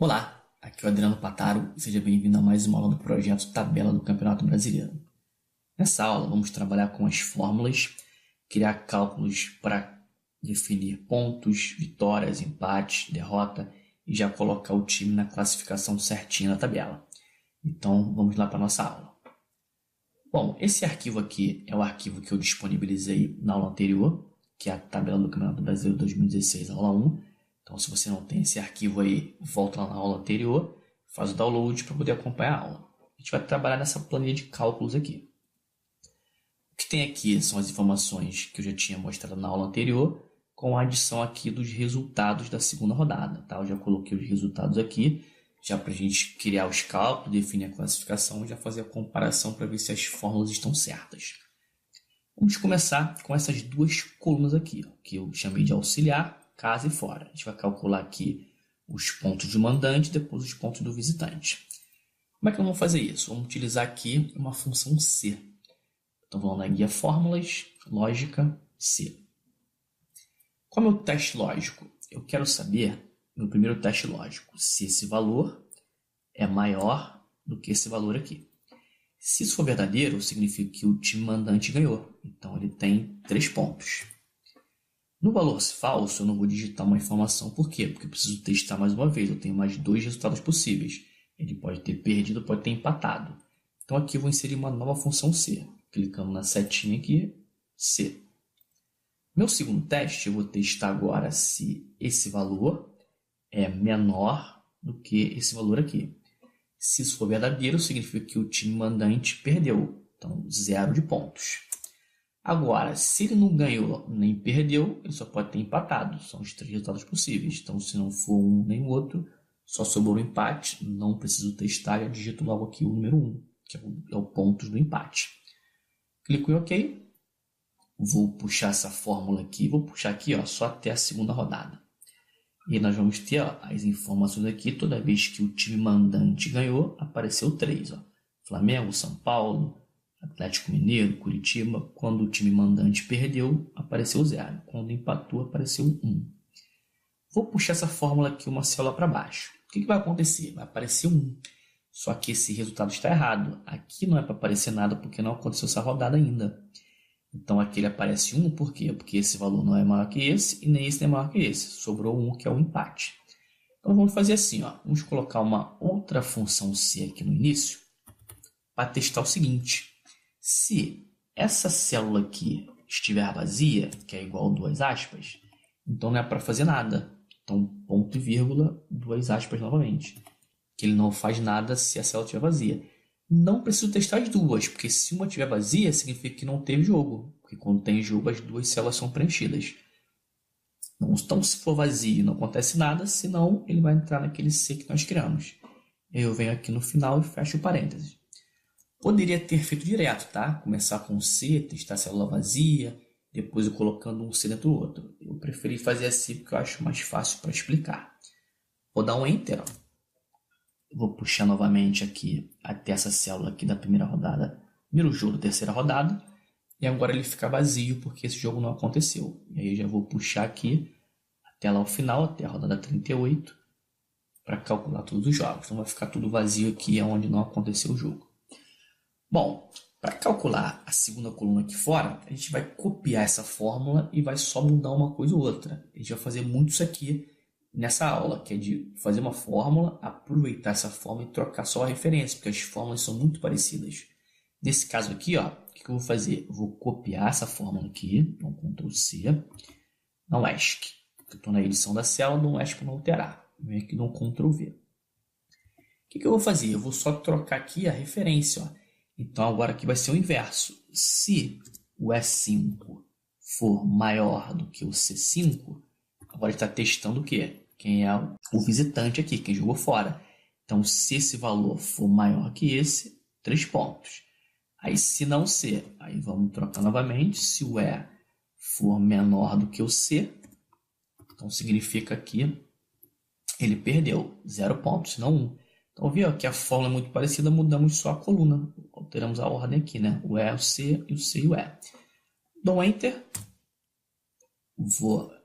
Olá, aqui é o Adriano Pataro e seja bem-vindo a mais uma aula do projeto Tabela do Campeonato Brasileiro. Nessa aula vamos trabalhar com as fórmulas, criar cálculos para definir pontos, vitórias, empates, derrota e já colocar o time na classificação certinha na tabela. Então vamos lá para a nossa aula. Bom, esse arquivo aqui é o arquivo que eu disponibilizei na aula anterior, que é a Tabela do Campeonato Brasileiro 2016, aula 1. Então, se você não tem esse arquivo aí, volta lá na aula anterior, faz o download para poder acompanhar a aula. A gente vai trabalhar nessa planilha de cálculos aqui. O que tem aqui são as informações que eu já tinha mostrado na aula anterior, com a adição aqui dos resultados da segunda rodada. Tá? Eu já coloquei os resultados aqui, já para a gente criar os cálculos, definir a classificação e já fazer a comparação para ver se as fórmulas estão certas. Vamos começar com essas duas colunas aqui, ó, que eu chamei de auxiliar, casa e fora. A gente vai calcular aqui os pontos do mandante e depois os pontos do visitante. Como é que vamos fazer isso? Vamos utilizar aqui uma função C. Então vamos na guia fórmulas, lógica, C. Qual é o meu teste lógico? Eu quero saber, meu primeiro teste lógico, se esse valor é maior do que esse valor aqui. Se isso for verdadeiro, significa que o time mandante ganhou. Então ele tem 3 pontos. No valor falso, eu não vou digitar uma informação. Por quê? Porque eu preciso testar mais uma vez. Eu tenho mais 2 resultados possíveis. Ele pode ter perdido, pode ter empatado. Então aqui eu vou inserir uma nova função C. Clicando na setinha aqui, C. Meu segundo teste, eu vou testar agora se esse valor é menor do que esse valor aqui. Se isso for verdadeiro, significa que o time mandante perdeu. Então, 0 de pontos. Agora, se ele não ganhou nem perdeu, ele só pode ter empatado. São os 3 resultados possíveis. Então, se não for um nem o outro, só sobrou o empate. Não preciso testar, eu digito logo aqui o número 1, que é o ponto do empate. Clico em OK. Vou puxar essa fórmula aqui. Vou puxar aqui só até a segunda rodada. E nós vamos ter as informações aqui. Toda vez que o time mandante ganhou, apareceu 3. Flamengo, São Paulo, Atlético Mineiro, Curitiba. Quando o time mandante perdeu, apareceu 0. Quando empatou, apareceu 1. Vou puxar essa fórmula aqui uma célula para baixo. O que vai acontecer? Vai aparecer 1. Só que esse resultado está errado. Aqui não é para aparecer nada porque não aconteceu essa rodada ainda. Então aqui ele aparece 1, por quê? Porque esse valor não é maior que esse e nem esse não é maior que esse. Sobrou 1, que é o empate. Então vamos fazer assim, vamos colocar uma outra função C aqui no início para testar o seguinte. Se essa célula aqui estiver vazia, que é igual a 2 aspas, então não é para fazer nada. Então ponto e vírgula, 2 aspas novamente. Que ele não faz nada se a célula estiver vazia. Não preciso testar as duas, porque se uma estiver vazia, significa que não teve jogo. Porque quando tem jogo, as 2 células são preenchidas. Então, se for vazio, não acontece nada, senão ele vai entrar naquele C que nós criamos. Eu venho aqui no final e fecho o parênteses. Poderia ter feito direto, tá? Começar com C, testar a célula vazia, depois eu colocando um C dentro do outro. Eu preferi fazer assim porque eu acho mais fácil para explicar. Vou dar um Enter, Vou puxar novamente aqui até essa célula aqui da primeira rodada, primeiro jogo da terceira rodada, e agora ele fica vazio porque esse jogo não aconteceu. E aí eu já vou puxar aqui até lá o final, até a rodada 38, para calcular todos os jogos. Então vai ficar tudo vazio aqui onde não aconteceu o jogo. Bom, para calcular a segunda coluna aqui fora, a gente vai copiar essa fórmula e vai só mudar uma coisa ou outra. A gente vai fazer muito isso aqui nessa aula, que é de fazer uma fórmula, aproveitar essa fórmula e trocar só a referência, porque as fórmulas são muito parecidas. Nesse caso aqui, o que eu vou fazer? Eu vou copiar essa fórmula aqui, então Ctrl C, não ESC. Eu estou na edição da célula, não ESC para não alterar. Vem aqui no Ctrl V. O que eu vou fazer? Eu vou só trocar aqui a referência. Então agora aqui vai ser o inverso. Se o E5 for maior do que o C5, agora está testando o quê? Quem é o visitante aqui, quem jogou fora. Então, se esse valor for maior que esse, 3 pontos. Aí, se não ser, aí vamos trocar novamente. Se o E for menor do que o C, então significa que ele perdeu 0 pontos, não 1. Então, viu que a fórmula é muito parecida, mudamos só a coluna. Alteramos a ordem aqui, né? O E, o C e o E. Dou Enter.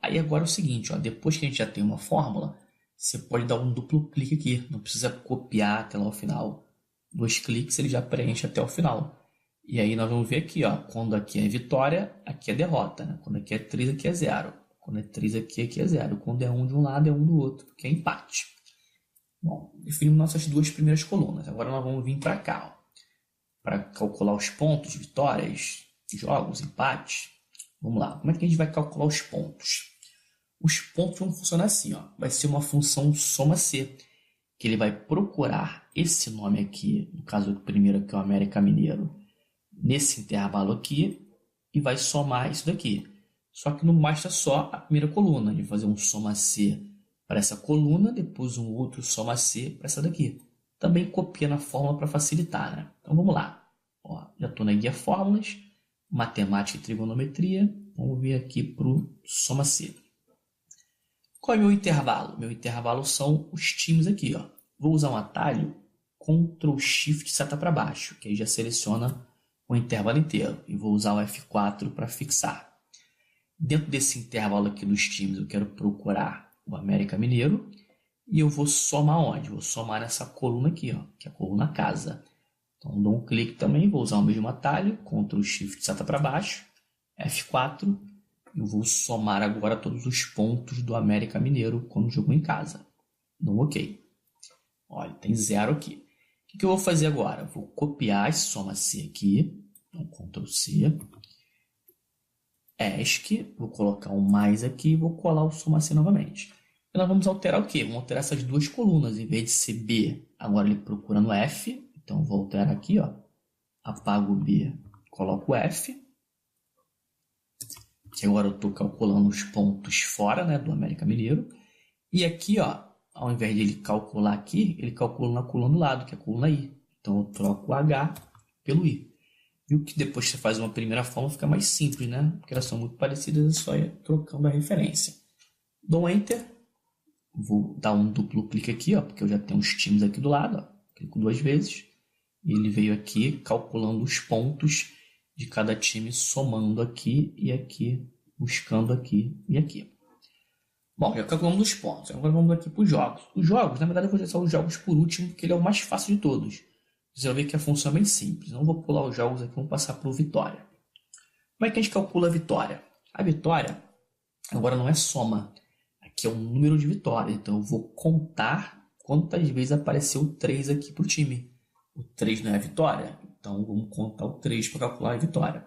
Aí agora é o seguinte, depois que a gente já tem uma fórmula, você pode dar um duplo clique aqui. Não precisa copiar até lá o final. 2 cliques ele já preenche até o final. E aí nós vamos ver aqui, ó, quando aqui é vitória, aqui é derrota. Né? Quando aqui é 3, aqui é 0. Quando é 3 aqui é 0. Quando é 1 de um lado, é 1 do outro, porque é empate. Bom, definimos nossas 2 primeiras colunas. Agora nós vamos vir para cá, para calcular os pontos, vitórias, jogos, empates. Vamos lá, como é que a gente vai calcular os pontos? Os pontos vão funcionar assim, ó. Vai ser uma função soma-C, que ele vai procurar esse nome aqui, no caso do primeiro aqui, o América Mineiro, nesse intervalo aqui, e vai somar isso daqui. Só que não basta só a primeira coluna, a gente vai fazer um soma-C para essa coluna, depois um outro soma-C para essa daqui. Também copia na fórmula para facilitar, né? Então vamos lá. Ó, já estou na guia fórmulas, matemática e trigonometria. Vamos vir aqui para o soma-C. Qual é o meu intervalo? Meu intervalo são os times aqui, ó. Vou usar um atalho, Ctrl Shift seta para baixo, que aí já seleciona o intervalo inteiro. E vou usar o F4 para fixar. Dentro desse intervalo aqui dos times, eu quero procurar o América Mineiro. E eu vou somar onde? Vou somar nessa coluna aqui, ó, que é a coluna casa. Então, dou um clique também, vou usar o mesmo atalho, Ctrl Shift seta para baixo, F4. Eu vou somar agora todos os pontos do América Mineiro quando jogou em casa. Dou um OK. Olha, tem 0 aqui. O que eu vou fazer agora? Vou copiar esse soma-C aqui. Então, Ctrl C. ESC. Vou colocar um mais aqui e vou colar o soma-C novamente. E nós vamos alterar o quê? Vamos alterar essas 2 colunas. Em vez de ser B, agora ele procura no F. Então, vou alterar aqui, ó. Apago o B, coloco o F. Que agora eu estou calculando os pontos fora, né, do América Mineiro. E aqui, ó, ao invés de ele calcular aqui, ele calcula na coluna do lado, que é a coluna I. Então eu troco o H pelo I. Viu que depois que você faz uma primeira forma fica mais simples, né? Porque elas são muito parecidas, é só ir trocando a referência. Dou Enter. Vou dar um duplo clique aqui, ó, porque eu já tenho os times aqui do lado. Ó. Clico 2 vezes. E ele veio aqui calculando os pontos de cada time, somando aqui e aqui, buscando aqui e aqui. Bom, já calculamos os pontos. Agora vamos aqui para os jogos. Os jogos, na verdade, eu vou deixar os jogos por último, porque ele é o mais fácil de todos. Você vai ver que a função é bem simples. Não vou pular os jogos aqui, vamos passar para o vitória. Como é que a gente calcula a vitória? A vitória agora não é soma. Aqui é o número de vitórias. Então eu vou contar quantas vezes apareceu 3 aqui para o time. O 3 não é a vitória? Então, vamos contar o 3 para calcular a vitória.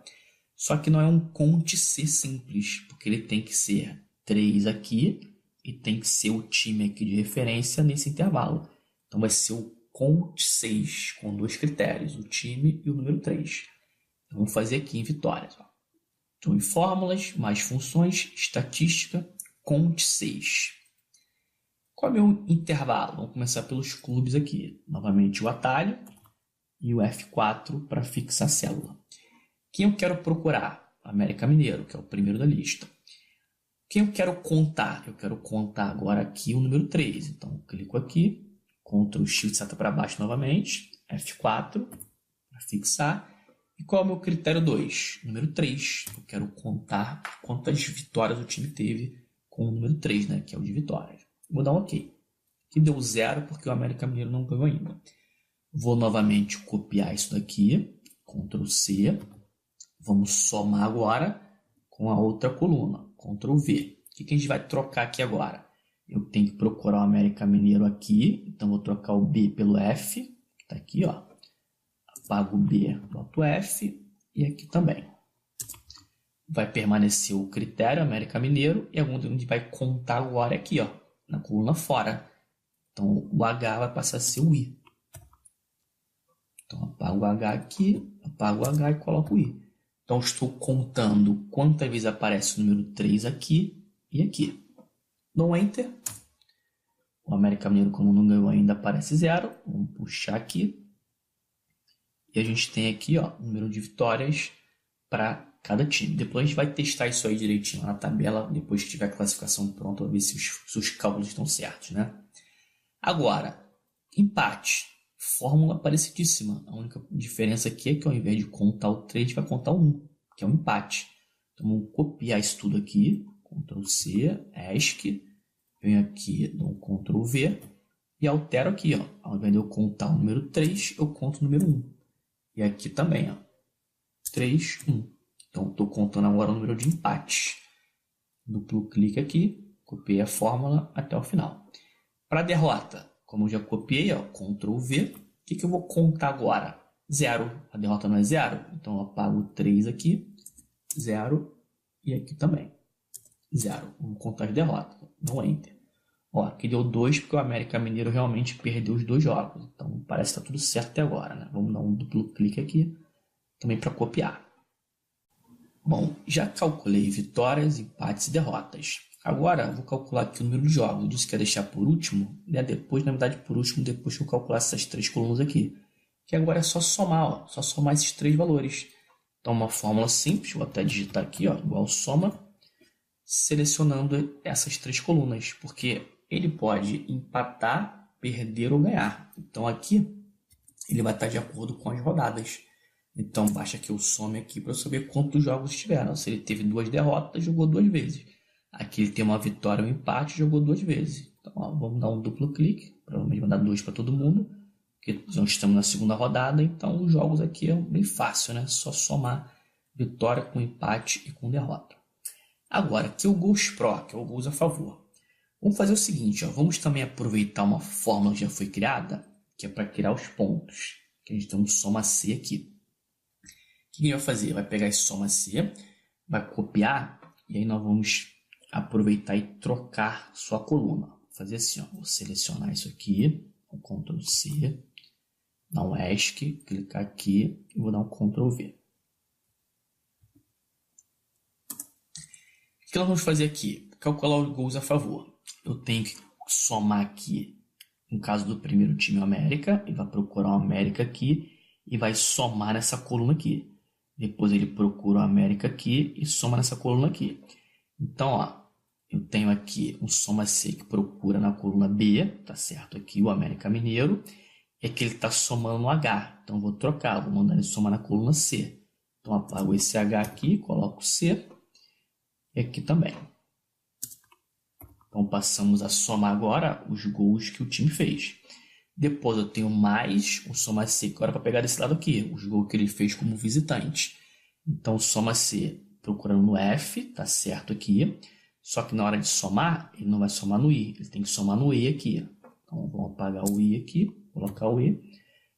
Só que não é um conte C simples, porque ele tem que ser 3 aqui e tem que ser o time aqui de referência nesse intervalo. Então, vai ser o conte 6, com 2 critérios, o time e o número 3. Então, vamos fazer aqui em vitórias. Ó. Então, em fórmulas, mais funções, estatística, conte 6. Qual é o meu intervalo? Vamos começar pelos clubes aqui. Novamente o atalho e o F4 para fixar a célula. Quem eu quero procurar? América Mineiro, que é o primeiro da lista. Quem eu quero contar? Eu quero contar agora aqui o número 3. Então, eu clico aqui, Ctrl Shift seta para baixo novamente, F4 para fixar. E qual é o meu critério 2? Número 3. Eu quero contar quantas vitórias o time teve com o número 3, né, que é o de vitórias. Vou dar um OK. Aqui deu 0 porque o América Mineiro não ganhou ainda. Vou novamente copiar isso daqui, Ctrl C. Vamos somar agora com a outra coluna, Ctrl V. O que a gente vai trocar aqui agora? Eu tenho que procurar o América Mineiro aqui, então vou trocar o B pelo F, que está aqui, ó. Apago o B, boto o F e aqui também. Vai permanecer o critério América Mineiro e onde a gente vai contar agora é aqui, ó, na coluna fora. Então o H vai passar a ser o I. Então, apago o H aqui, apago o H e coloco o I. Então, estou contando quantas vezes aparece o número 3 aqui e aqui. Dou Enter. O América Mineiro, como não ganhou ainda, aparece 0. Vamos puxar aqui. E a gente tem aqui, ó, o número de vitórias para cada time. Depois a gente vai testar isso aí direitinho na tabela, depois que tiver a classificação pronta, para ver se os cálculos estão certos, né? Agora, empate. Fórmula parecidíssima. A única diferença aqui é que ao invés de contar o 3, a gente vai contar o 1, que é um empate. Então vamos copiar isso tudo aqui. Ctrl C, ESC. venho aqui, dou um Ctrl V e altero aqui, ó. Ao invés de eu contar o número 3, eu conto o número 1. E aqui também, ó. 3, 1. Então, estou contando agora o número de empates. Duplo clique aqui, copiei a fórmula até o final. Para a derrota, como eu já copiei, ó, Ctrl V, o que eu vou contar agora? 0. A derrota não é 0, então eu apago 3 aqui, 0, e aqui também, 0. Vamos contar as derrotas, não Enter. Ó, aqui deu 2 porque o América Mineiro realmente perdeu os 2 jogos, então parece que está tudo certo até agora, né? Vamos dar um duplo clique aqui, também para copiar. Bom, já calculei vitórias, empates e derrotas. Agora, vou calcular aqui o número de jogos. Eu disse que ia deixar por último, né? Depois, na verdade, por último, depois que eu calcular essas 3 colunas aqui. Que agora é só somar, ó. Só somar esses 3 valores. Então, uma fórmula simples, vou até digitar aqui, ó, igual soma, selecionando essas 3 colunas, porque ele pode empatar, perder ou ganhar. Então, aqui, ele vai estar de acordo com as rodadas. Então, basta que eu some aqui para eu saber quantos jogos tiveram. Se ele teve 2 derrotas, jogou 2 vezes. Aqui ele tem uma vitória ou um empate, jogou 2 vezes. Então, ó, vamos dar um duplo clique. Provavelmente vai dar 2 para todo mundo, porque nós estamos na segunda rodada. Então, os jogos aqui é bem fácil, né? Só somar vitória com empate e com derrota. Agora, aqui é o Gols Pro, que é o gols a favor. Vamos fazer o seguinte, ó, vamos também aproveitar uma fórmula que já foi criada, que é para criar os pontos. Que a gente tem um soma C aqui. O que ele vai fazer? Vai pegar esse soma C, vai copiar, e aí nós vamos aproveitar e trocar sua coluna. Vou fazer assim, ó, vou selecionar isso aqui, com Ctrl C, dar um ESC, clicar aqui e vou dar um Ctrl V. O que nós vamos fazer aqui? Calcular os gols a favor. Eu tenho que somar aqui, no caso do primeiro time, o América, ele vai procurar o América aqui e vai somar nessa coluna aqui. Depois ele procura o América aqui e soma nessa coluna aqui. Então, ó, eu tenho aqui um soma C que procura na coluna B, tá certo? Aqui o América Mineiro, é que ele está somando no H. Então, eu vou trocar, vou mandar ele somar na coluna C. Então, apago esse H aqui, coloco C e aqui também. Então, passamos a somar agora os gols que o time fez. Depois eu tenho mais um soma C agora para pegar desse lado aqui, os gols que ele fez como visitante. Então, soma C procurando no F, tá certo aqui. Só que na hora de somar, ele não vai somar no I, ele tem que somar no E aqui. Então, vamos apagar o I aqui, colocar o E.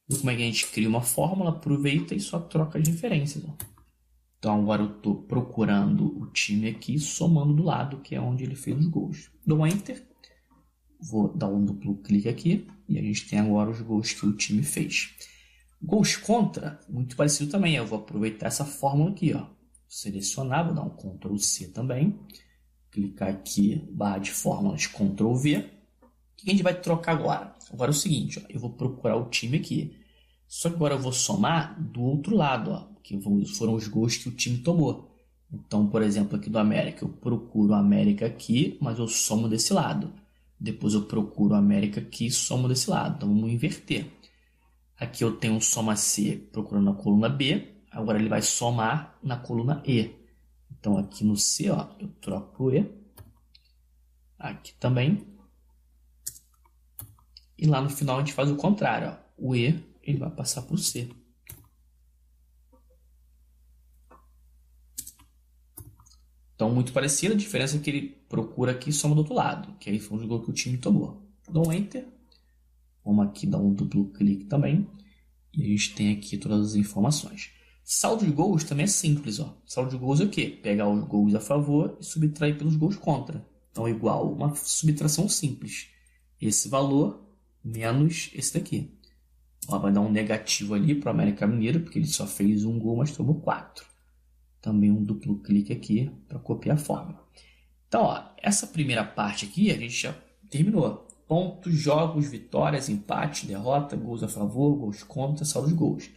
E como é que a gente cria uma fórmula? Aproveita e só troca as referências. Ó. Então, agora eu estou procurando o time aqui, somando do lado, que é onde ele fez os gols. Dou Enter. Vou dar um duplo clique aqui e a gente tem agora os gols que o time fez. Gols contra, muito parecido também. Eu vou aproveitar essa fórmula aqui, ó. Selecionar, vou dar um Ctrl C também. Clicar aqui, barra de fórmulas, Ctrl V. O que a gente vai trocar agora? Agora é o seguinte, ó, eu vou procurar o time aqui. Só que agora eu vou somar do outro lado, ó, que foram os gols que o time tomou. Então, por exemplo, aqui do América, eu procuro o América aqui, mas eu somo desse lado. Depois eu procuro o América aqui e somo desse lado. Então, vamos inverter. Aqui eu tenho um soma C procurando na coluna B. Agora ele vai somar na coluna E. Então, aqui no C, ó, eu troco o E. Aqui também. E lá no final a gente faz o contrário. Ó. O E ele vai passar para o C. Então, muito parecido. A diferença é que ele procura aqui e soma do outro lado. Que aí foi o gol que o time tomou. Dou um Enter. Vamos aqui dar um duplo clique também. E a gente tem aqui todas as informações. Saldo de gols também é simples. Ó. Saldo de gols é o quê? Pegar os gols a favor e subtrair pelos gols contra. Então, é igual uma subtração simples. Esse valor menos esse daqui. Ó, vai dar um negativo ali para o América Mineiro, porque ele só fez um gol, mas tomou 4. Também um duplo clique aqui para copiar a fórmula. Então, ó, essa primeira parte aqui a gente já terminou. Pontos, jogos, vitórias, empate, derrota, gols a favor, gols contra, saldo de gols.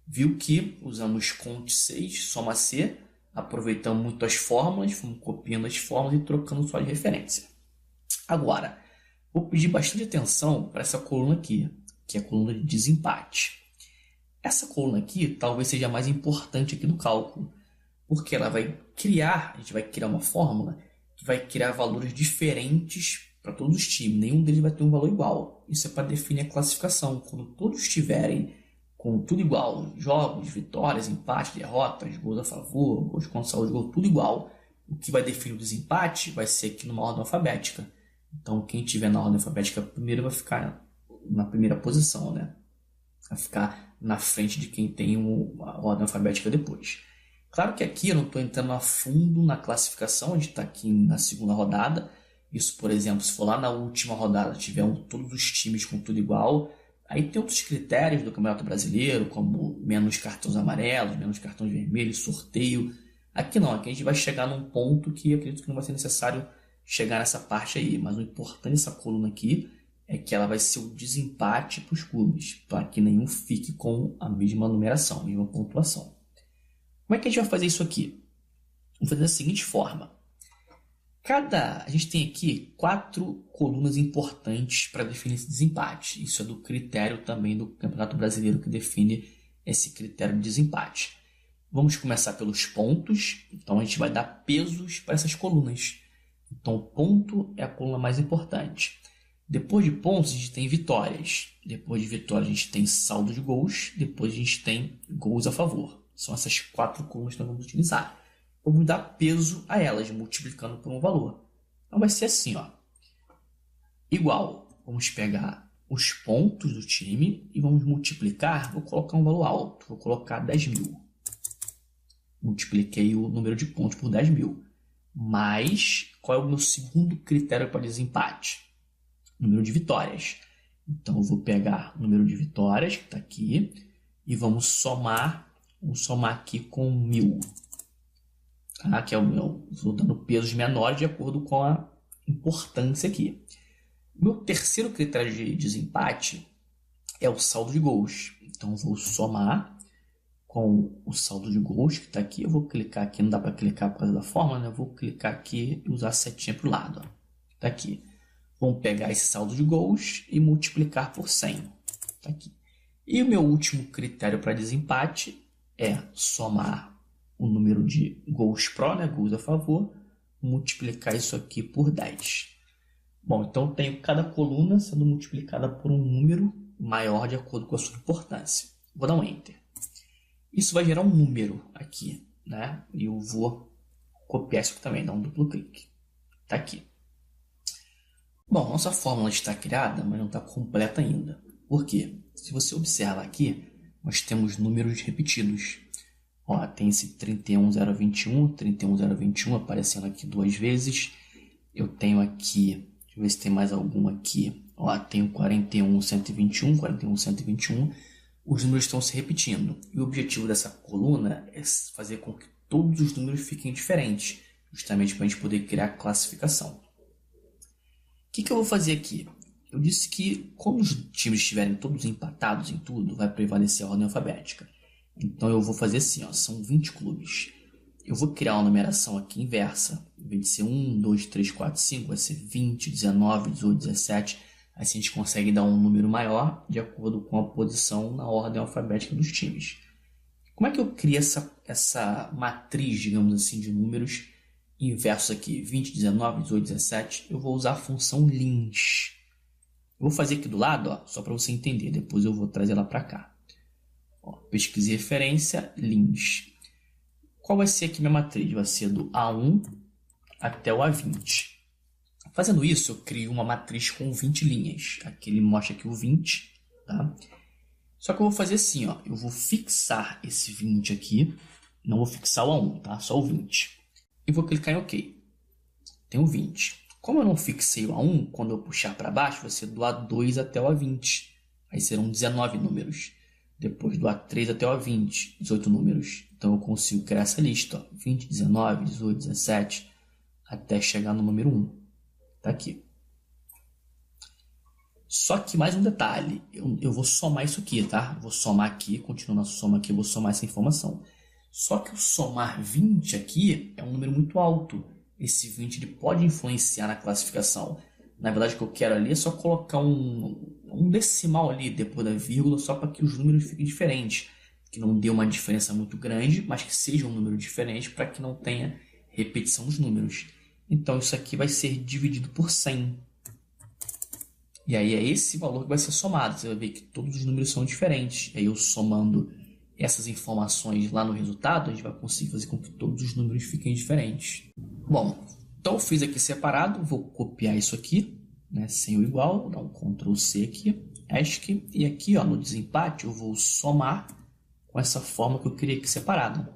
Viu que usamos Cont 6, soma C, aproveitamos muito as fórmulas, fomos copiando as fórmulas e trocando só de referência. Agora, vou pedir bastante atenção para essa coluna aqui, que é a coluna de desempate. Essa coluna aqui talvez seja a mais importante aqui do cálculo, porque ela vai criar, a gente vai criar uma fórmula que vai criar valores diferentes para todos os times. Nenhum deles vai ter um valor igual. Isso é para definir a classificação. Quando todos estiverem com tudo igual, jogos, vitórias, empates, derrotas, gols a favor, gols contra saldo de gol, tudo igual, o que vai definir o desempate vai ser aqui numa ordem alfabética. Então, quem estiver na ordem alfabética primeiro vai ficar na primeira posição, né? Vai ficar na frente de quem tem a ordem alfabética depois. Claro que aqui eu não estou entrando a fundo na classificação, a gente está aqui na segunda rodada. Isso, por exemplo, se for lá na última rodada, tiver todos os times com tudo igual, aí tem outros critérios do Campeonato Brasileiro, como menos cartões amarelos, menos cartões vermelhos, sorteio. Aqui não, aqui a gente vai chegar num ponto que eu acredito que não vai ser necessário chegar nessa parte aí. Mas o importante dessa coluna aqui é que ela vai ser o desempate para os clubes, para que nenhum fique com a mesma numeração, a mesma pontuação. Como é que a gente vai fazer isso aqui? Vamos fazer da seguinte forma. A gente tem aqui 4 colunas importantes para definir esse desempate. Isso é do critério também do Campeonato Brasileiro que define esse critério de desempate. Vamos começar pelos pontos. Então a gente vai dar pesos para essas colunas. Então o ponto é a coluna mais importante. Depois de pontos a gente tem vitórias. Depois de vitórias a gente tem saldo de gols. Depois a gente tem gols a favor. São essas 4 colunas que nós vamos utilizar. Vamos dar peso a elas, multiplicando por um valor. Então vai ser assim, ó. Igual, vamos pegar os pontos do time e vamos multiplicar. Vou colocar um valor alto, vou colocar 10.000. Multipliquei o número de pontos por 10.000. Mas, qual é o meu segundo critério para desempate? Número de vitórias. Então, eu vou pegar o número de vitórias, que está aqui, e vamos somar aqui com 1.000. Tá? Que é o meu. Estou dando pesos menores de acordo com a importância aqui. O meu terceiro critério de desempate é o saldo de gols. Então, eu vou somar com o saldo de gols que está aqui. Eu vou clicar aqui, não dá para clicar por causa da forma, né? Eu vou clicar aqui e usar a setinha para o lado. Está aqui. Vamos pegar esse saldo de gols e multiplicar por 100. Está aqui. E o meu último critério para desempate é somar o número de gols pró, né, gols a favor, multiplicar isso aqui por 10. Bom, então eu tenho cada coluna sendo multiplicada por um número maior de acordo com a sua importância. Vou dar um Enter. Isso vai gerar um número aqui, né? E eu vou copiar isso aqui também, dar um duplo clique. Está aqui. Bom, nossa fórmula está criada, mas não está completa ainda. Por quê? Se você observar aqui, nós temos números repetidos. Ó, tem esse 31021, 31021 aparecendo aqui 2 vezes. Eu tenho aqui, deixa eu ver se tem mais algum aqui. Ó, tenho 41121, 41121. Os números estão se repetindo. E o objetivo dessa coluna é fazer com que todos os números fiquem diferentes, justamente para a gente poder criar a classificação. O que eu vou fazer aqui? Eu disse que, como os times estiverem todos empatados em tudo, vai prevalecer a ordem alfabética. Então eu vou fazer assim, ó, são 20 clubes. Eu vou criar uma numeração aqui inversa. Em vez de ser 1, 2, 3, 4, 5, vai ser 20, 19, 18, 17. Assim a gente consegue dar um número maior de acordo com a posição na ordem alfabética dos times. Como é que eu crio essa matriz, digamos assim, de números inversos aqui? 20, 19, 18, 17. Eu vou usar a função lins. Eu vou fazer aqui do lado, ó, só para você entender. Depois eu vou trazer ela para cá. Ó, pesquisa e referência, lins. Qual vai ser aqui minha matriz? Vai ser do A1 até o A20. Fazendo isso, eu crio uma matriz com 20 linhas. Aqui ele mostra aqui o 20, tá? Só que eu vou fazer assim, ó. Eu vou fixar esse 20 aqui. Não vou fixar o A1, tá? Só o 20. E vou clicar em OK. Tem o 20. Como eu não fixei o A1, quando eu puxar para baixo, vai ser do A2 até o A20. Aí serão 19 números. Depois do A3 até o A20, 18 números. Então eu consigo criar essa lista, ó. 20, 19, 18, 17, até chegar no número 1. Tá aqui. Só que mais um detalhe, eu vou somar isso aqui, tá? Vou somar aqui, continuando a soma aqui, eu vou somar essa informação. Só que o somar 20 aqui é um número muito alto. Esse 20 ele pode influenciar na classificação. Na verdade, o que eu quero ali é só colocar um decimal ali depois da vírgula, só para que os números fiquem diferentes. Que não dê uma diferença muito grande, mas que seja um número diferente para que não tenha repetição dos números. Então, isso aqui vai ser dividido por 100. E aí é esse valor que vai ser somado. Você vai ver que todos os números são diferentes. E aí eu somando essas informações lá no resultado, a gente vai conseguir fazer com que todos os números fiquem diferentes. Bom, então eu fiz aqui separado, vou copiar isso aqui, né, sem o igual, vou dar um Ctrl C aqui, ESC, e aqui ó, no desempate eu vou somar com essa forma que eu criei aqui separado.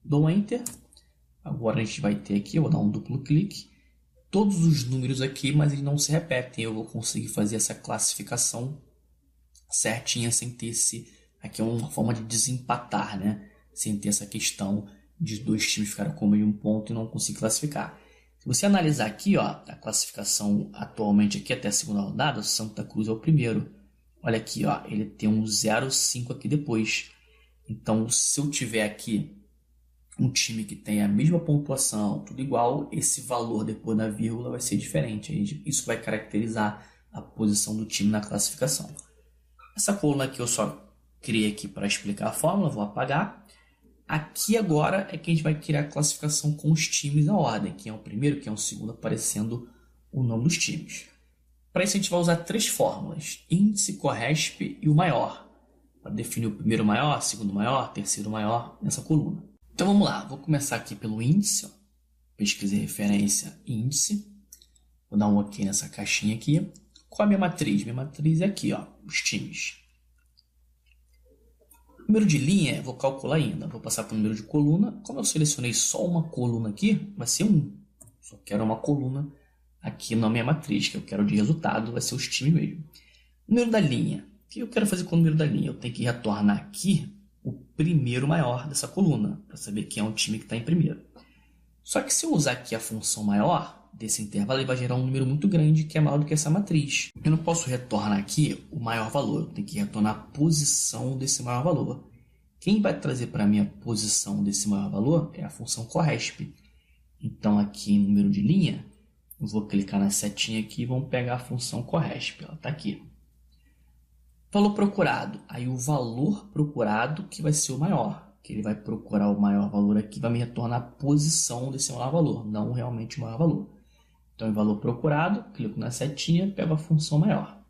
Dou um Enter, agora a gente vai ter aqui, eu vou dar um duplo clique, todos os números aqui, mas eles não se repetem, eu vou conseguir fazer essa classificação certinha sem ter esse... Aqui é uma forma de desempatar, né? Sem ter essa questão de dois times ficarem com o mesmo ponto e não conseguir classificar. Se você analisar aqui, ó, a classificação atualmente aqui até a segunda rodada, o Santa Cruz é o primeiro. Olha aqui, ó, ele tem um 0,5 aqui depois. Então, se eu tiver aqui um time que tem a mesma pontuação, tudo igual, esse valor depois da vírgula vai ser diferente. Isso vai caracterizar a posição do time na classificação. Essa coluna aqui eu só criei aqui para explicar a fórmula, vou apagar. Aqui agora é que a gente vai criar a classificação com os times na ordem. Quem é o primeiro, quem é o segundo, aparecendo o nome dos times. Para isso a gente vai usar três fórmulas. Índice, CORRESP e o maior. Para definir o primeiro maior, segundo maior, terceiro maior nessa coluna. Então vamos lá, vou começar aqui pelo índice. Ó. Pesquisei referência índice. Vou dar um OK nessa caixinha aqui. Qual é a minha matriz? Minha matriz é aqui, ó, os times. Número de linha, vou calcular ainda. Vou passar para o número de coluna. Como eu selecionei só uma coluna aqui, vai ser 1. Só quero uma coluna aqui na minha matriz, que eu quero de resultado, vai ser os times mesmo. Número da linha. O que eu quero fazer com o número da linha? Eu tenho que retornar aqui o primeiro maior dessa coluna, para saber quem é o time que está em primeiro. Só que se eu usar aqui a função maior desse intervalo, ele vai gerar um número muito grande, que é maior do que essa matriz. Eu não posso retornar aqui o maior valor, eu tenho que retornar a posição desse maior valor. Quem vai trazer para mim a posição desse maior valor é a função CORRESP. Então aqui em número de linha, eu vou clicar na setinha aqui e vamos pegar a função CORRESP, ela está aqui. Valor procurado, aí o valor procurado que vai ser o maior, que ele vai procurar o maior valor aqui, vai me retornar a posição desse maior valor, não realmente o maior valor. Então, em valor procurado, clico na setinha, pego a função maior.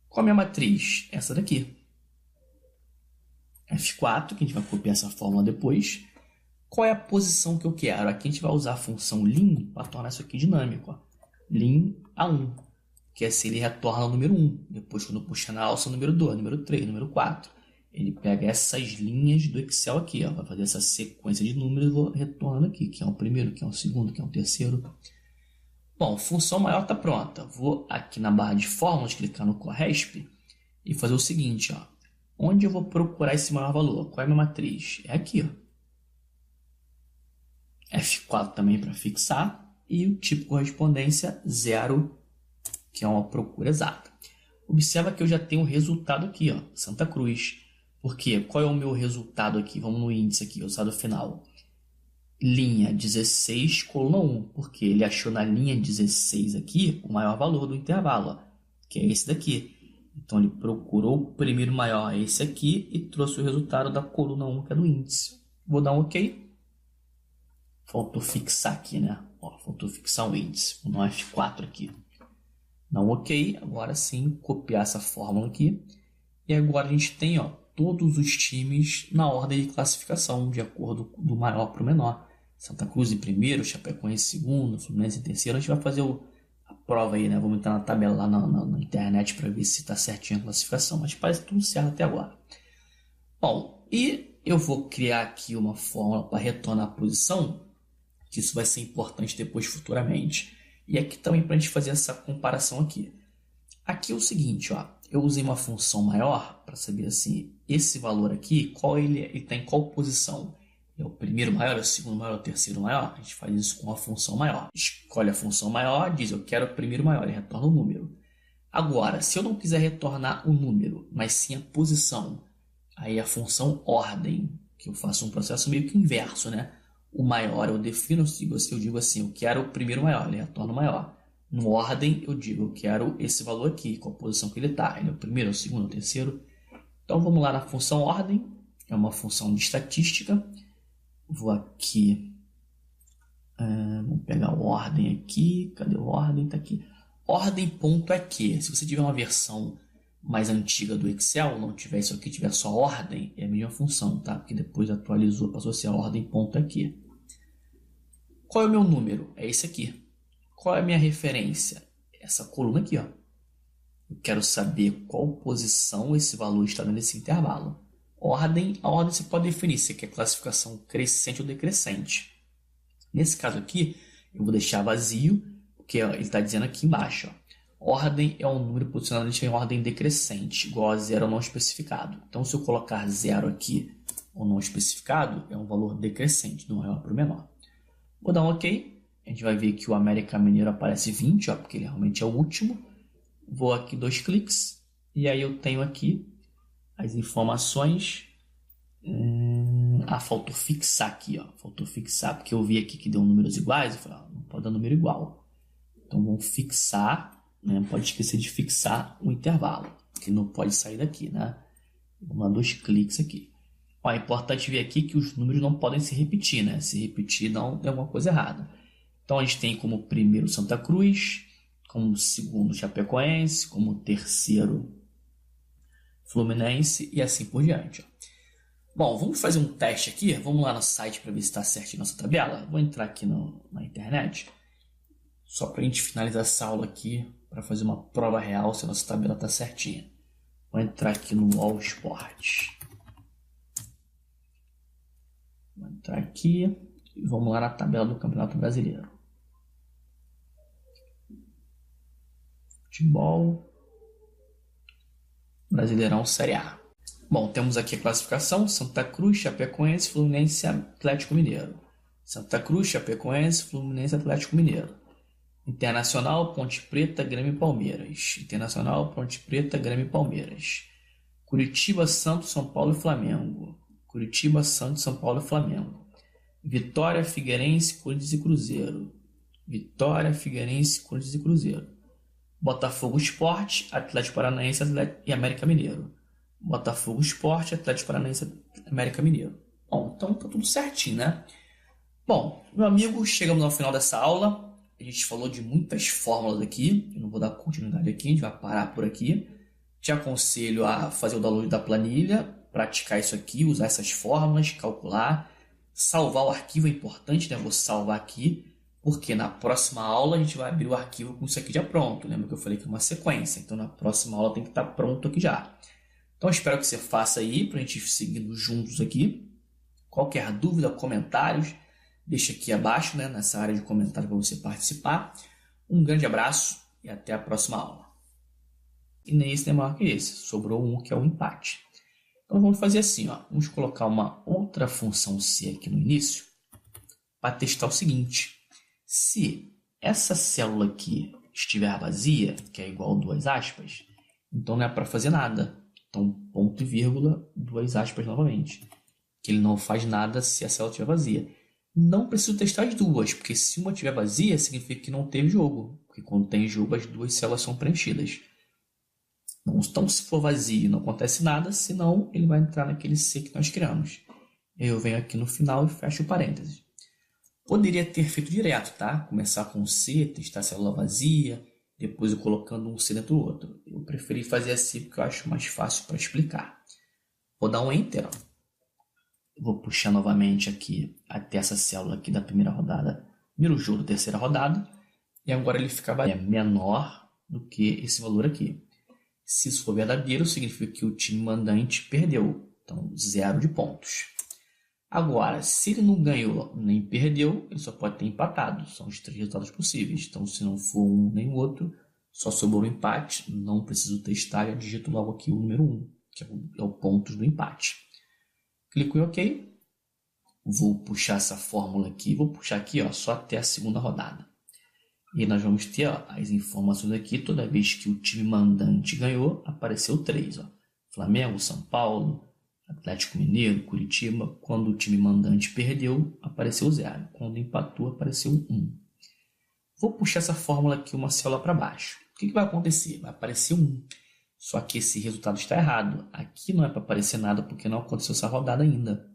Qual é a minha matriz? Essa daqui. F4, que a gente vai copiar essa fórmula depois. Qual é a posição que eu quero? Aqui a gente vai usar a função lim para tornar isso aqui dinâmico. Ó. Lim A1, que é se ele retorna o número 1. Depois, quando eu puxar na alça, o número 2, número 3, número 4. Ele pega essas linhas do Excel aqui, ó, vai fazer essa sequência de números e vou retornando aqui. Quem é o primeiro, quem é o segundo, quem é o terceiro. Bom, função maior está pronta. Vou aqui na barra de fórmulas, clicar no CORRESP e fazer o seguinte, ó. Onde eu vou procurar esse maior valor? Qual é a minha matriz? É aqui, ó. F4 também para fixar e o tipo correspondência 0, que é uma procura exata. Observa que eu já tenho o resultado aqui, ó, Santa Cruz. Por quê? Qual é o meu resultado aqui? Vamos no índice aqui, o resultado final. Linha 16, coluna 1, porque ele achou na linha 16 aqui o maior valor do intervalo, ó, que é esse daqui. Então, ele procurou o primeiro maior, esse aqui, e trouxe o resultado da coluna 1, que é do índice. Vou dar um OK. Faltou fixar aqui, né? Ó, faltou fixar o índice. Vou dar um F4 aqui. Dá um OK. Agora sim, copiar essa fórmula aqui. E agora a gente tem, ó, todos os times na ordem de classificação, de acordo do maior para o menor. Santa Cruz em primeiro, Chapecoense em segundo, Fluminense em terceiro. A gente vai fazer a prova aí, né? Vamos entrar na tabela lá na internet para ver se está certinho a classificação. Mas parece tudo certo até agora. Bom, e eu vou criar aqui uma fórmula para retornar a posição, que isso vai ser importante depois futuramente. E aqui também para a gente fazer essa comparação aqui. Aqui é o seguinte, ó. Eu usei uma função maior para saber assim, esse valor aqui, qual ele está em qual posição. É o primeiro maior, é o segundo maior, é o terceiro maior? A gente faz isso com a função maior. Escolhe a função maior, diz eu quero o primeiro maior e retorna o número. Agora, se eu não quiser retornar o número, mas sim a posição, aí a função ordem, que eu faço um processo meio que inverso, né? O maior eu defino, eu digo assim, eu quero o primeiro maior, ele retorna o maior. No ordem, eu digo, eu quero esse valor aqui, qual a posição que ele está. Ele é o primeiro, o segundo, o terceiro. Então, vamos lá na função ordem. É uma função de estatística. Vou aqui. Vamos pegar o ordem aqui. Cadê o ordem? Está aqui. Ordem ponto aqui. Se você tiver uma versão mais antiga do Excel, não tiver isso aqui, tiver só ordem, é a mesma função, tá? Porque depois atualizou, passou a ser ordem ponto aqui. Qual é o meu número? É esse aqui. Qual é a minha referência? Essa coluna aqui, ó. Eu quero saber qual posição esse valor está nesse intervalo. Ordem, a ordem você pode definir se quer classificação crescente ou decrescente. Nesse caso aqui, eu vou deixar vazio, porque ele está dizendo aqui embaixo, ó. Ordem é um número posicionado em ordem decrescente, igual a zero ou não especificado. Então, se eu colocar zero aqui, ou não especificado, é um valor decrescente, do maior para o menor. Vou dar um OK. A gente vai ver que o América Mineiro aparece 20, ó, porque ele realmente é o último. Vou aqui 2 cliques, e aí eu tenho aqui as informações. Faltou fixar aqui, ó. Faltou fixar, porque eu vi aqui que deu números iguais. Eu falei, não pode dar número igual. Então, vamos fixar. Não pode esquecer de fixar o intervalo, que não pode sair daqui, né? Vamos dar 2 cliques aqui. Ó, é importante ver aqui que os números não podem se repetir, né? Se repetir, não tem alguma coisa errada. Então, a gente tem como primeiro Santa Cruz, como segundo Chapecoense, como terceiro Fluminense e assim por diante, ó. Bom, vamos fazer um teste aqui. Vamos lá no site para ver se está certinho nossa tabela. Vou entrar aqui na internet, só para a gente finalizar essa aula aqui, para fazer uma prova real se a nossa tabela está certinha. Vou entrar aqui no All Sports. Vou entrar aqui e vamos lá na tabela do Campeonato Brasileiro. Futebol Brasileirão Série A. Bom, temos aqui a classificação: Santa Cruz, Chapecoense, Fluminense e Atlético Mineiro. Santa Cruz, Chapecoense, Fluminense e Atlético Mineiro. Internacional, Ponte Preta, Grêmio e Palmeiras. Internacional, Ponte Preta, Grêmio e Palmeiras. Curitiba, Santos, São Paulo e Flamengo. Curitiba, Santos, São Paulo e Flamengo. Vitória, Figueirense, Corinthians e Cruzeiro. Vitória, Figueirense, Corinthians e Cruzeiro. Botafogo Sport, Atlético Paranaense e América Mineiro. Botafogo Sport, Atlético Paranaense e América Mineiro. Bom, então tá tudo certinho, né? Bom, meu amigo, chegamos ao final dessa aula. A gente falou de muitas fórmulas aqui. Eu não vou dar continuidade aqui, a gente vai parar por aqui. Te aconselho a fazer o download da planilha, praticar isso aqui, usar essas fórmulas, calcular. Salvar o arquivo é importante, né? Eu vou salvar aqui, porque na próxima aula a gente vai abrir o arquivo com isso aqui já pronto. Lembra que eu falei que é uma sequência? Então na próxima aula tem que estar pronto aqui já. Então espero que você faça aí, para a gente ir seguindo juntos aqui. Qualquer dúvida, comentários, deixa aqui abaixo, né, nessa área de comentário para você participar. Um grande abraço e até a próxima aula. E nem esse nem maior que esse. Sobrou um que é o empate. Então vamos fazer assim, ó. Vamos colocar uma outra função C aqui no início para testar o seguinte. Se essa célula aqui estiver vazia, que é igual a 2 aspas, então não é para fazer nada. Então ponto e vírgula, 2 aspas novamente. Que ele não faz nada se a célula estiver vazia. Não preciso testar as duas, porque se uma estiver vazia, significa que não teve jogo. Porque quando tem jogo, as 2 células são preenchidas. Então, se for vazio, não acontece nada, senão ele vai entrar naquele C que nós criamos. Eu venho aqui no final e fecho o parênteses. Poderia ter feito direto, tá? Começar com um C, testar a célula vazia, depois eu colocando um C dentro do outro. Eu preferi fazer assim porque eu acho mais fácil para explicar. Vou dar um Enter, ó. Vou puxar novamente aqui até essa célula aqui da primeira rodada, primeiro jogo da terceira rodada, e agora ele fica menor do que esse valor aqui. Se isso for verdadeiro, significa que o time mandante perdeu, então 0 de pontos. Agora, se ele não ganhou nem perdeu, ele só pode ter empatado, são os 3 resultados possíveis. Então, se não for um nem o outro, só sobrou o empate, não preciso testar, eu digito logo aqui o número 1, que é o pontos do empate. Clico em OK. Vou puxar essa fórmula aqui. Vou puxar aqui, ó, só até a segunda rodada. E nós vamos ter, ó, as informações aqui. Toda vez que o time mandante ganhou, apareceu 3. Ó. Flamengo, São Paulo, Atlético Mineiro, Curitiba. Quando o time mandante perdeu, apareceu 0. Quando empatou, apareceu 1. Vou puxar essa fórmula aqui uma célula para baixo. O que vai acontecer? Vai aparecer 1. Só que esse resultado está errado. Aqui não é para aparecer nada porque não aconteceu essa rodada ainda.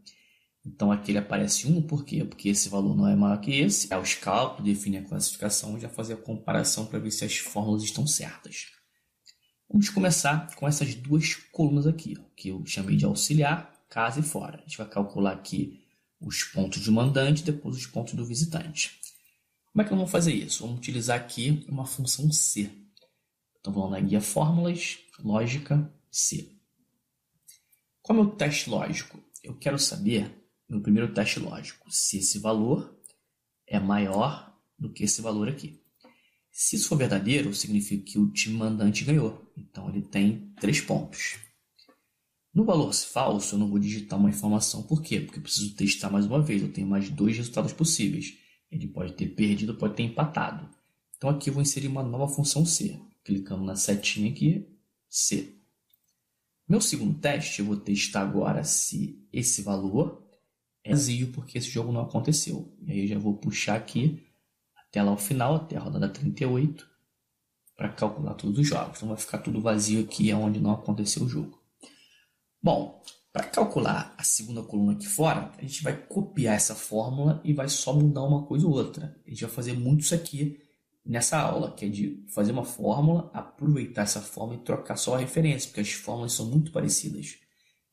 Então aqui ele aparece 1, por quê? Porque esse valor não é maior que esse. Os cálculos, define a classificação e já fazer a comparação para ver se as fórmulas estão certas. Vamos começar com essas duas colunas aqui, ó, que eu chamei de auxiliar, casa e fora. A gente vai calcular aqui os pontos do mandante e depois os pontos do visitante. Como é que vamos fazer isso? Vamos utilizar aqui uma função C. Então vamos na guia fórmulas, lógica, C. Qual é o meu teste lógico? Eu quero saber, no primeiro teste lógico, se esse valor é maior do que esse valor aqui. Se isso for verdadeiro, significa que o time mandante ganhou. Então ele tem 3 pontos. No valor falso, eu não vou digitar uma informação. Por quê? Porque eu preciso testar mais uma vez. Eu tenho mais 2 resultados possíveis. Ele pode ter perdido, pode ter empatado. Então aqui eu vou inserir uma nova função C. Clicando na setinha aqui, C. Meu segundo teste, eu vou testar agora se esse valor é vazio, porque esse jogo não aconteceu. E aí eu já vou puxar aqui até lá o final, até a rodada 38, para calcular todos os jogos. Então vai ficar tudo vazio aqui, é onde não aconteceu o jogo. Bom, para calcular a segunda coluna aqui fora, a gente vai copiar essa fórmula e vai só mudar uma coisa ou outra. A gente vai fazer muito isso aqui nessa aula, que é de fazer uma fórmula, aproveitar essa fórmula e trocar só a referência, porque as fórmulas são muito parecidas.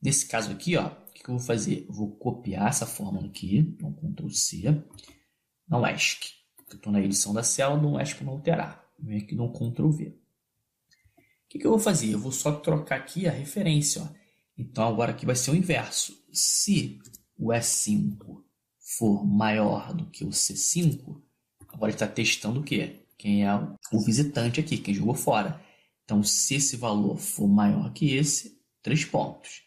Nesse caso aqui, ó, o que eu vou fazer? Eu vou copiar essa fórmula aqui, então Ctrl C, na ESC. Eu estou na edição da célula, no ESC para não alterar. Vem aqui no Ctrl V. O que eu vou fazer? Eu vou só trocar aqui a referência, ó. Então agora aqui vai ser o inverso. Se o E5 for maior do que o C5, agora está testando o quê? Quem é o visitante aqui, quem jogou fora. Então se esse valor for maior que esse, 3 pontos.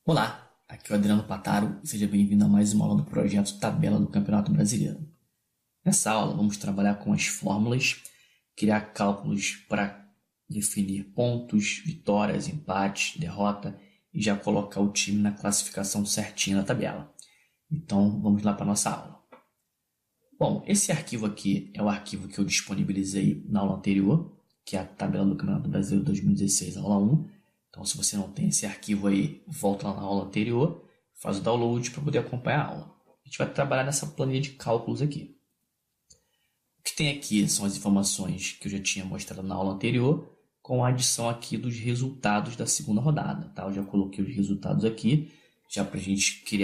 Olá, aqui é o Adriano Pataro e seja bem-vindo a mais uma aula do projeto Tabela do Campeonato Brasileiro. Nessa aula vamos trabalhar com as fórmulas, criar cálculos para definir pontos, vitórias, empates, derrota e já colocar o time na classificação certinha na tabela. Então vamos lá para a nossa aula. Bom, esse arquivo aqui é o arquivo que eu disponibilizei na aula anterior, que é a Tabela do Campeonato Brasileiro 2016, aula 1. Então, se você não tem esse arquivo aí, volta lá na aula anterior, faz o download para poder acompanhar a aula. A gente vai trabalhar nessa planilha de cálculos aqui. O que tem aqui são as informações que eu já tinha mostrado na aula anterior, com a adição aqui dos resultados da segunda rodada. Tá? Eu já coloquei os resultados aqui, já para a gente criar